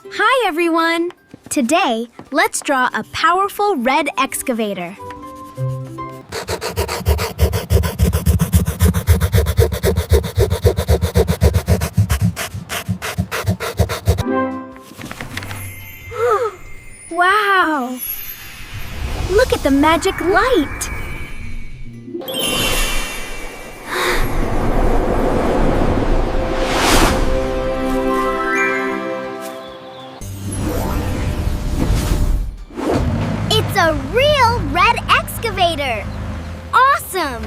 Hi, everyone! Today, let's draw a powerful red excavator. Wow! Look at the magic light! It's a real red excavator! Awesome!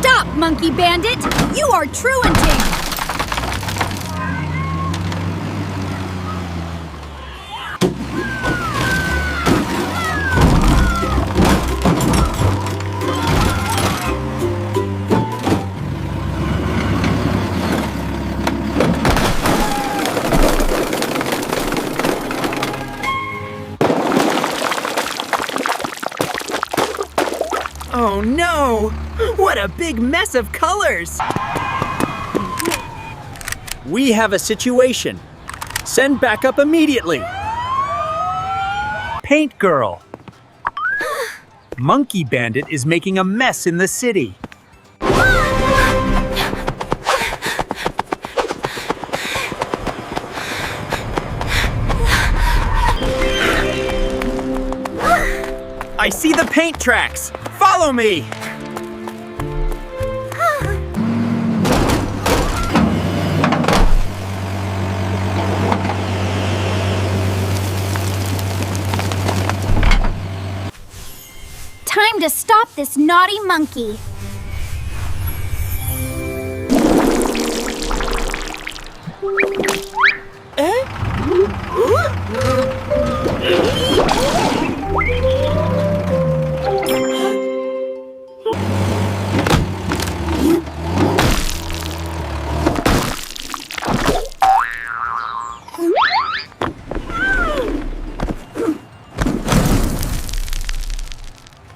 Stop, Monkey Bandit! You are truanting! Oh no! What a big mess of colors! We have a situation. Send backup immediately. Paint Girl. Monkey Bandit is making a mess in the city. I see the paint tracks. Follow me. Time to stop this naughty monkey.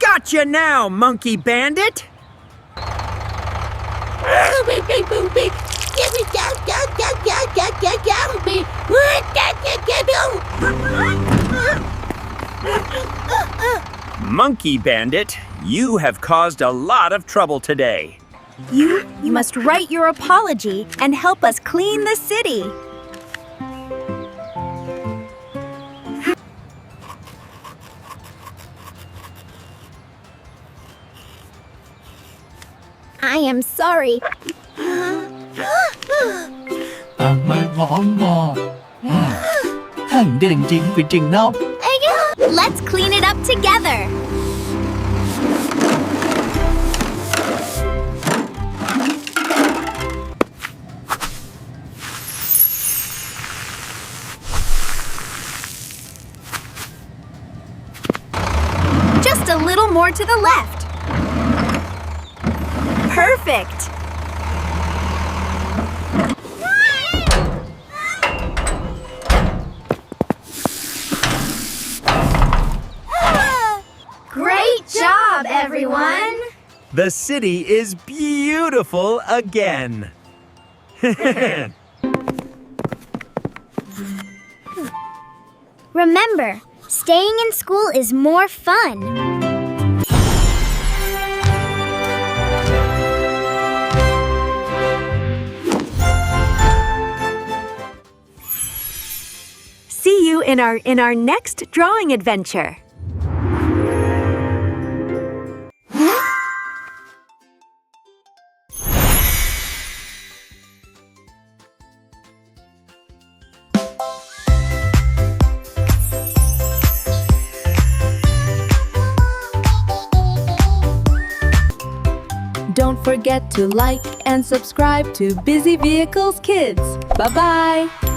Gotcha now, Monkey Bandit! Monkey Bandit, you have caused a lot of trouble today. You must write your apology and help us clean the city. I am sorry. ไม่มองมองท่านเด่นจริงเป็นจริงเนาะ Let's clean it up together. Just a little more to the left. Perfect! Great job, everyone! The city is beautiful again. Remember, staying in school is more fun. See you in our next drawing adventure. Don't forget to like and subscribe to Busy Vehicles Kids. Bye-bye!